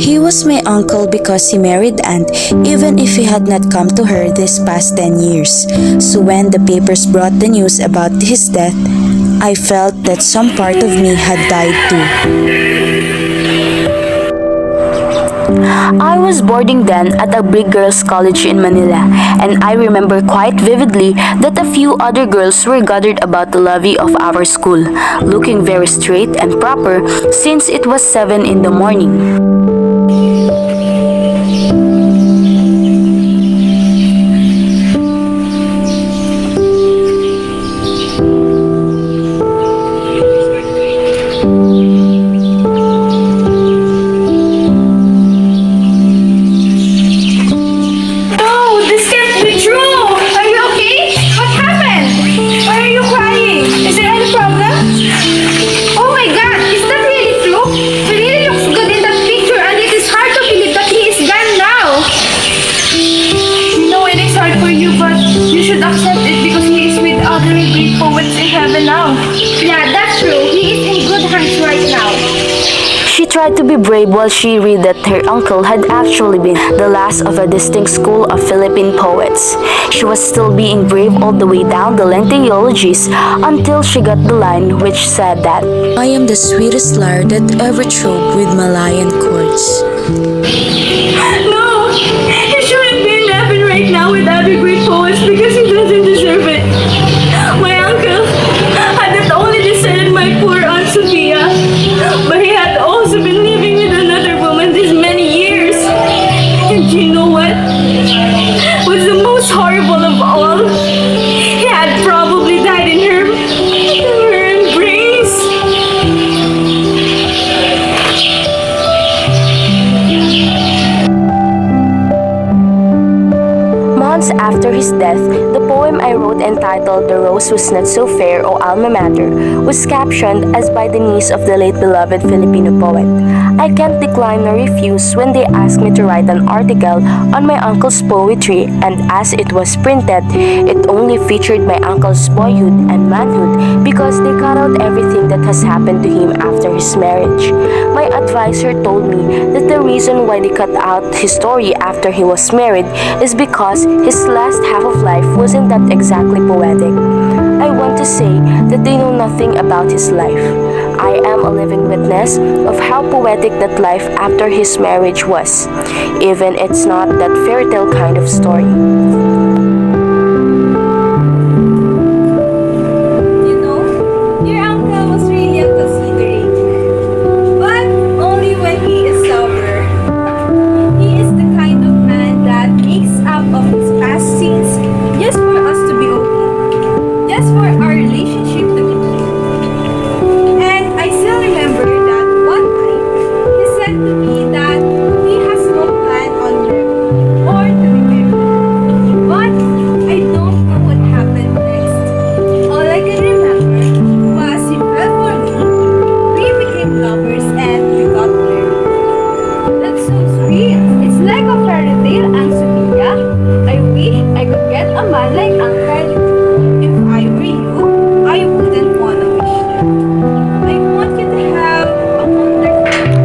He was my uncle because he married Aunt, even if he had not come to her this past 10 years. So when the papers brought the news about his death, I felt that some part of me had died too. I was boarding then at a big girls' college in Manila, and I remember quite vividly that a few other girls were gathered about the lobby of our school, looking very straight and proper since it was 7 in the morning. She tried to be brave while she read that her uncle had actually been the last of a distinct school of Philippine poets. She was still being brave all the way down the lengthy eulogies until she got the line which said that, I am the sweetest lyre that ever trod with Malayan chords. No! He shouldn't be laughing right now with other great poets because he doesn't deserve it. My uncle had not only deserted my poor Aunt Sophia, but he had also been living with another woman these many years. And you know what? What's the most horrible of all? He had probably died in her embrace. months after his death, the poem I wrote entitled The Rose Was Not So Fair, O Alma Mater was captioned as by the niece of the late beloved Filipino poet. I can't decline nor refuse when they asked me to write an article on my uncle's poetry, and as it was printed, it only featured my uncle's boyhood and manhood because they cut out everything that has happened to him after his marriage. My advisor told me that the reason why they cut out his story after he was married is because his last half of life wasn't that exactly poetic. I want to say that they know nothing about his life. I am a living witness of how poetic that life after his marriage was, even it's not that fairy tale kind of story. You know, your uncle was really a considerate, but only when he is sober. He is the kind of man that makes up of his past sins just for us to be okay, just for our relationship to be clean. And I still remember that one time he said to me that he has no plan on marrying or to be married. But I don't know what happened next. All I can remember was he fell for me, we became lovers, and we got married. That's so sweet. It's like a fairy tale, Aunt Sophia. I wish I could get a man like Uncle. If I were you, I wouldn't wanna wish that. I want you to have a wonderful life.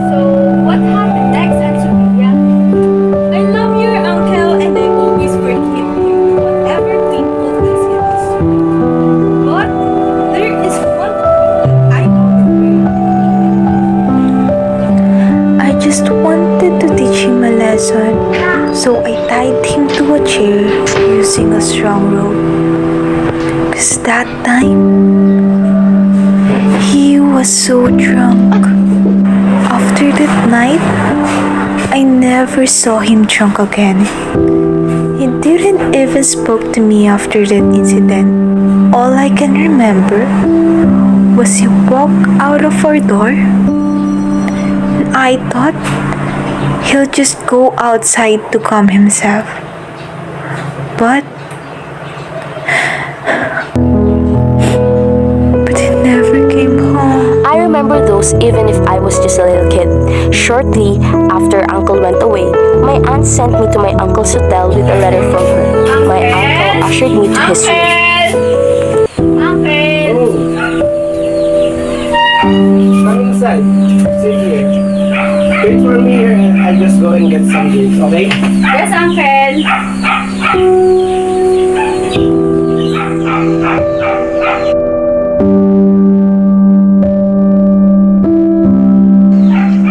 So, what happened next, Aunt Sophia? I love your uncle and I always forgive you whatever painful things he does to you. But there is one thing that I know I just wanted to teach him a lesson, so I tied him to a chair using a strong rope. 'Cause that time, he was so drunk. After that night, I never saw him drunk again. He didn't even spoke to me after that incident. All I can remember was he walked out of our door. I thought he'll just go outside to calm himself. But he never came home. I remember those even if I was just a little kid. Shortly after Uncle went away, my aunt sent me to my uncle's hotel with a letter from her. My uncle ushered me to his room. Come inside. Sit here. for me here and I'll just go and get some drinks, okay? Yes, Uncle.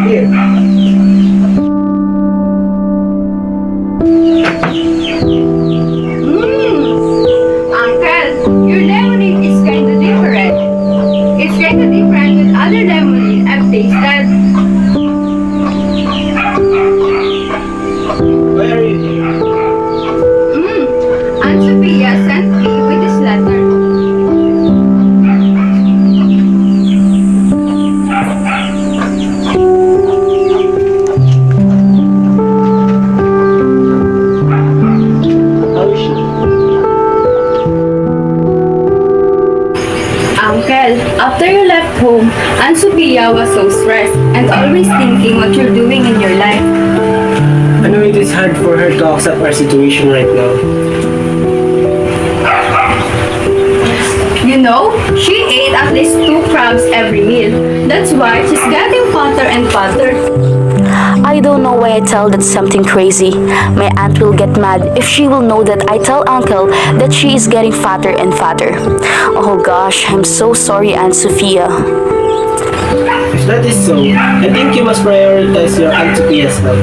Here. Uncle, your lemonade is kind of different. It's kind of different than other lemonade I've tasted. Why are you here? Aunt Sophia sent me with this letter. How is she? Uncle, after you left home, Aunt Sophia was so stressed and always thinking what you're doing in your life. I know it is hard for her to accept our situation right now. You know, she ate at least 2 crabs every meal. That's why she's getting fatter and fatter. I don't know why I tell that something crazy. My aunt will get mad if she will know that I tell uncle that she is getting fatter and fatter. Oh gosh, I'm so sorry, Aunt Sophia. If that is so, I think you must prioritize your Aunt Sophia's health.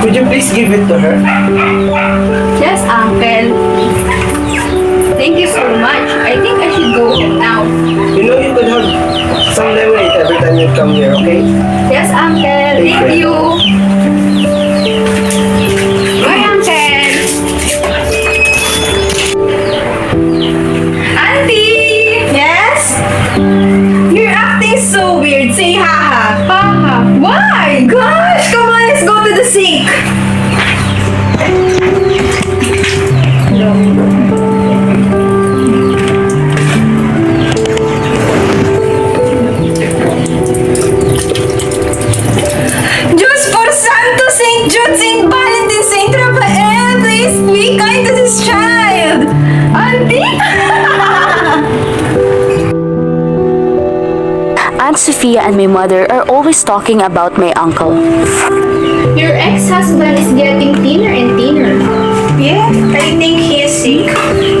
Could you please give it to her? Yes, Uncle. Thank you so much. I think I should go home now. You know you could have some lemonade every time you come here, okay? Yes, Uncle. Take care. Thank you. Bye, Uncle. Auntie! Yes? You're acting so weird. Say haha. Haha. Why? Gosh, come on, let's go to the sink. Diyos por Santo, Saint Jude, Saint Valentine, Saint Raphael, please be kind to this child. Auntie? Aunt Sophia and my mother are always talking about my uncle. Your ex-husband is getting thinner and thinner. Yeah, I think he is sick.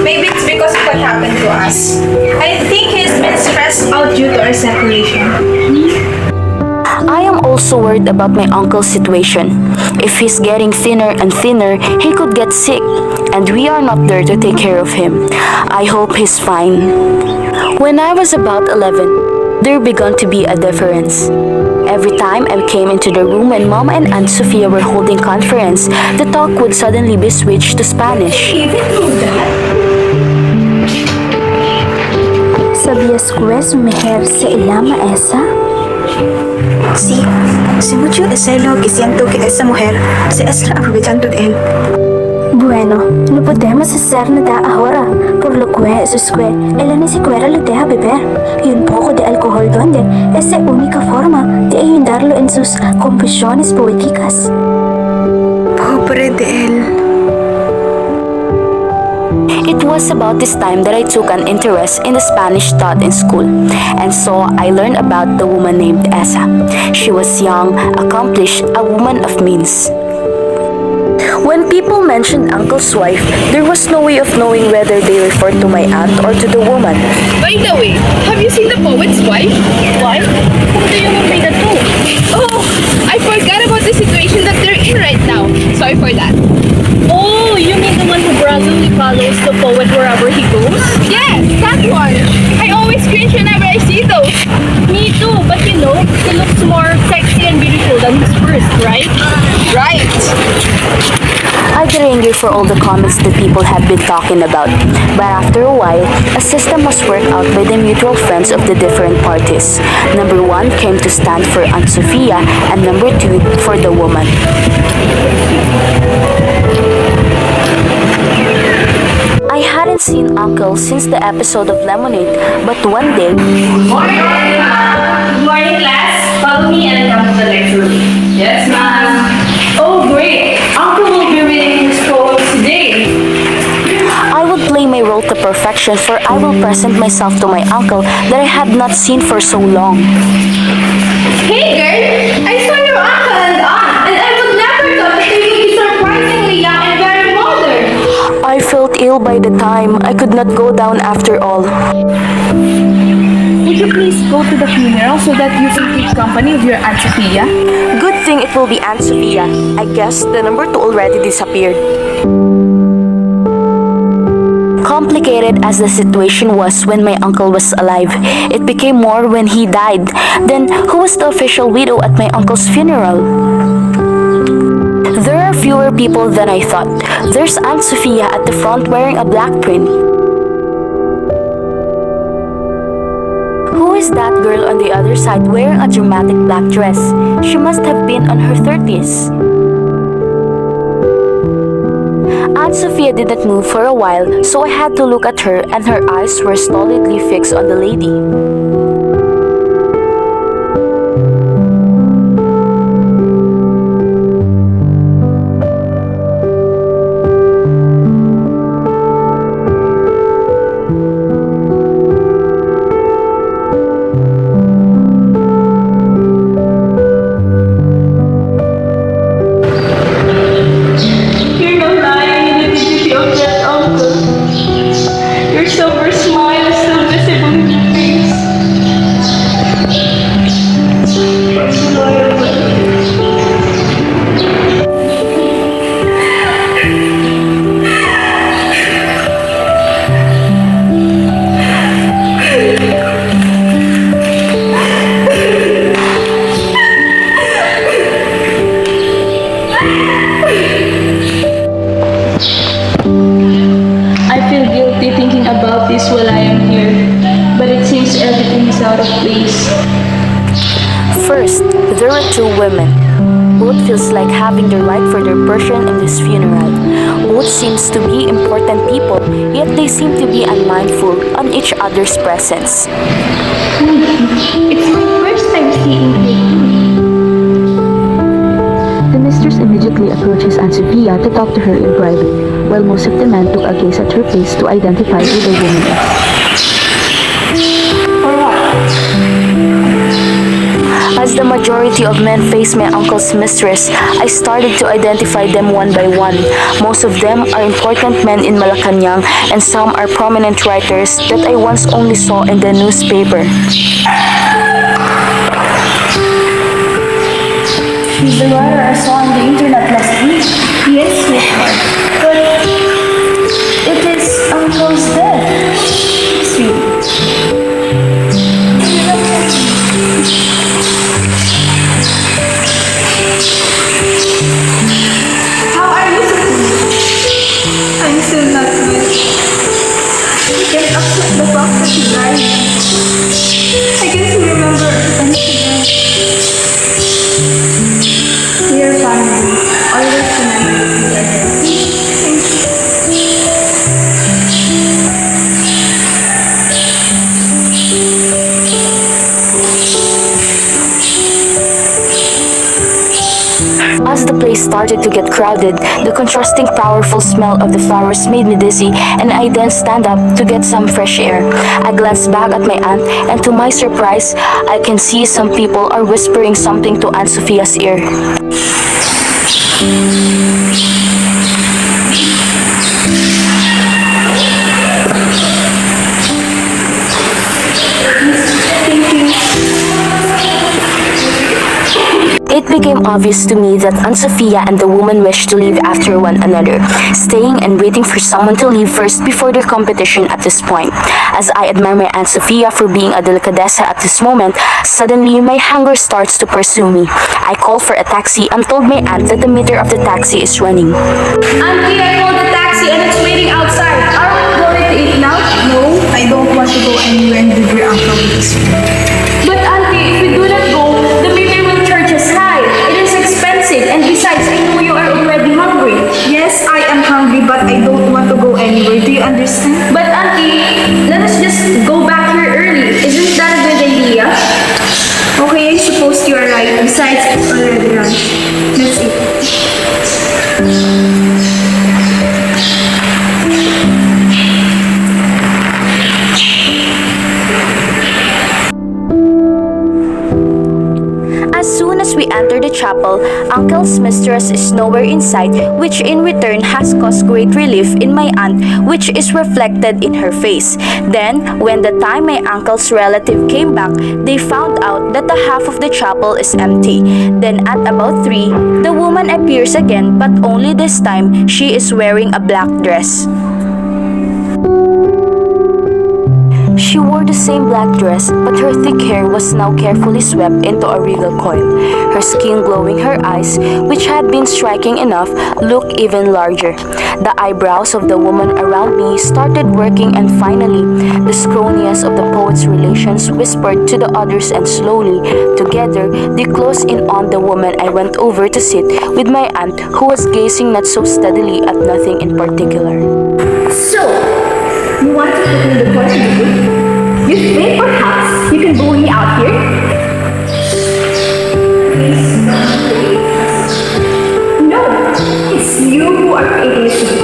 Maybe it's because of what happened to us. I think he's been stressed out due to our separation. I am also worried about my uncle's situation. If he's getting thinner and thinner, he could get sick, and we are not there to take care of him. I hope he's fine. When I was about 11, there began to be a difference. Every time I came into the room when Mom and Aunt Sophia were holding conference, the talk would suddenly be switched to Spanish. ¿Sabías que su mujer se llama esa? Sí, mucho deseo que siento que esa mujer se está aprovechando de él. Bueno, no podemos hacer nada ahora, por lo que es que él ni siquiera le deja beber y un poco de alcohol donde es la única forma de ayudarlo en sus confesiones poéticas. Pobre de él. It was about this time that I took an interest in the Spanish taught in school, and so I learned about the woman named Esa. She was young, accomplished, a woman of means. When people mentioned Uncle's wife, there was no way of knowing whether they referred to my aunt or to the woman. By the way, have you seen the poet's wife? Why? Who do you mean by that too? Oh, I forgot about the situation that they're in right now. Sorry for that. Oh, you mean the one who brazenly follows the poet wherever he goes? Yes, that one. I always cringe whenever I see those. Me too, but you know, he looks more sexy and beautiful than his first, right? Right. I get angry for all the comments that people have been talking about, but after a while, a system was worked out by the mutual friends of the different parties. Number 1 came to stand for Aunt Sophia, and number 2 for the woman. I hadn't seen Uncle since the episode of Lemonade, but one day, Good morning, class. Follow me and come to the lecture room. Yes, ma'am. Oh, great. Uncle will be reading his poems perfection, for I will present myself to my uncle that I had not seen for so long. Hey girl, I saw your uncle and aunt, and I would never thought that they would be surprisingly young and very modern. I felt ill by the time. I could not go down after all. Would you please go to the funeral so that you can keep company of your Aunt Sophia? Good thing it will be Aunt Sophia. I guess the number 2 already disappeared. Complicated as the situation was when my uncle was alive, it became more when he died. Then, who was the official widow at my uncle's funeral? There are fewer people than I thought. There's Aunt Sophia at the front wearing a black print. Who is that girl on the other side wearing a dramatic black dress? She must have been on her 30s. Aunt Sophia didn't move for a while, so I had to look at her and her eyes were stolidly fixed on the lady. You're not lying in the beauty of that uncle. Your silver smile is still visible in your face. I feel guilty thinking about this while I am here, but it seems everything is out of place. First, there were 2 women. Both feels like having the right for their portion in this funeral. Both seems to be important people, yet they seem to be unmindful on each other's presence. It's my first time seeing him. The mistress immediately approaches Aunt Sophia to talk to her in private, while most of the men took a gaze at her face to identify who the woman is. As the majority of men faced my uncle's mistress, I started to identify them one by one. Most of them are important men in Malacanang and some are prominent writers that I once only saw in the newspaper. He's the writer I saw on the internet last week. Yes, sweetheart. But it is Uncle's death. Sweet. How are you, Sophie? I'm still not good. I can't accept the fact that he died. I can't remember anything else. Dear family, always remember that we are healthy. As the place started to get crowded, the contrasting powerful smell of the flowers made me dizzy and I then stand up to get some fresh air. I glanced back at my aunt and to my surprise, I can see some people are whispering something to Aunt Sophia's ear. It became obvious to me that Aunt Sophia and the woman wished to leave after one another, staying and waiting for someone to leave first before their competition at this point. As I admire my Aunt Sophia for being a delicadeza at this moment, suddenly my hunger starts to pursue me. I call for a taxi and told my aunt that the meter of the taxi is running. Auntie, I called the taxi and it's waiting outside. Are we going to eat now? No, I don't want to go anywhere and leave your uncle with us. But auntie, if we do not go, the meter will charge us high. It is expensive and besides, I know you are already hungry. Yes, I am hungry but I don't want to go anywhere. Do you understand? But auntie, let us just go back here early. Isn't that a good idea? Okay, I suppose you are right. Besides, it's already lunch. Let's eat. 1 chapel, Uncle's mistress is nowhere in sight, which in return has caused great relief in my aunt, which is reflected in her face. Then, when the time my uncle's relative came back, they found out that the half of the chapel is empty. Then at about 3, the woman appears again, but only this time she is wearing a black dress. She wore the same black dress, but her thick hair was now carefully swept into a regal coil. Her skin glowing, her eyes, which had been striking enough, looked even larger. The eyebrows of the woman around me started working, and finally, the scroniest of the poet's relations whispered to the others, and slowly, together, they closed in on the woman. I went over to sit with my aunt, who was gazing not so steadily at nothing in particular. So, you want to put me in the corner? You think perhaps you can bully me out here? No, it's you who are creating this issue.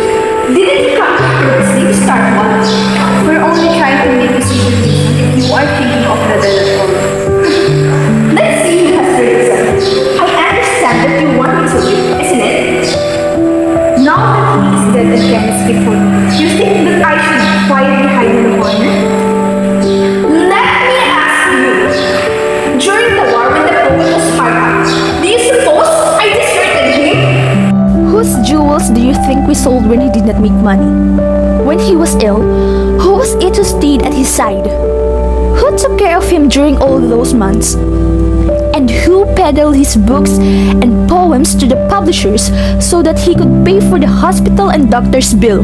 Didn't you come purposely to start one? We're only trying to make you see the reason if you are thinking of the development. Let's see who has heard it. I understand that you want me to leave, isn't it? Now that he is dead and can speak for me, you think that I should quietly hide in the corner? Let me ask you. During the war when the poet was hard up, do you suppose I deserted him? Whose jewels do you think we sold when he did not make money? When he was ill, who was it who stayed at his side? Who took care of him during all those months? And who peddled his books and poems to the publishers so that he could pay for the hospital and doctor's bill?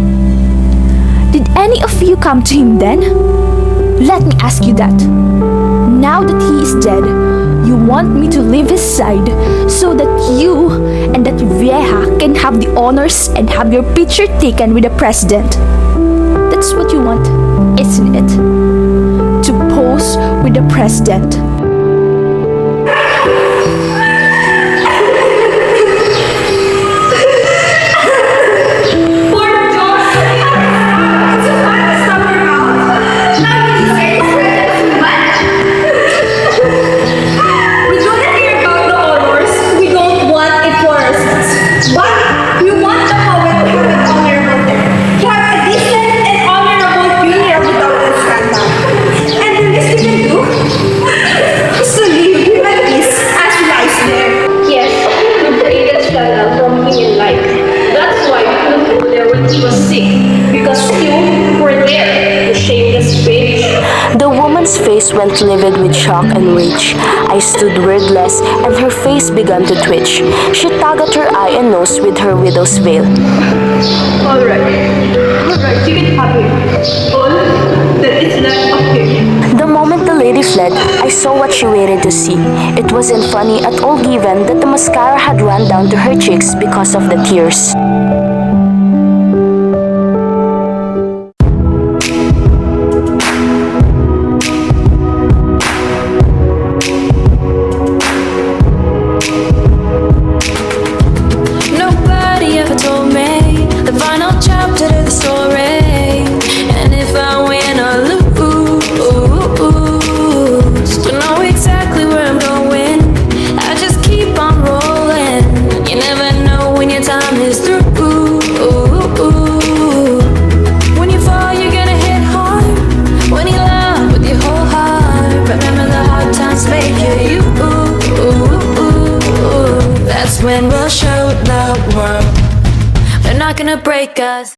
Did any of you come to him then? Let me ask you that. Now that he is dead, you want me to leave his side so that you and that vieja can have the honors and have your picture taken with the president. That's what you want, isn't it? To pose with the president. Face went livid with shock and rage. I stood wordless, and her face began to twitch. She tugged at her eye and nose with her widow's veil. Alright, you can have him. All that is left of him. The moment the lady fled, I saw what she waited to see. It wasn't funny at all given that the mascara had run down to her cheeks because of the tears. When we'll show the world they're not gonna break us.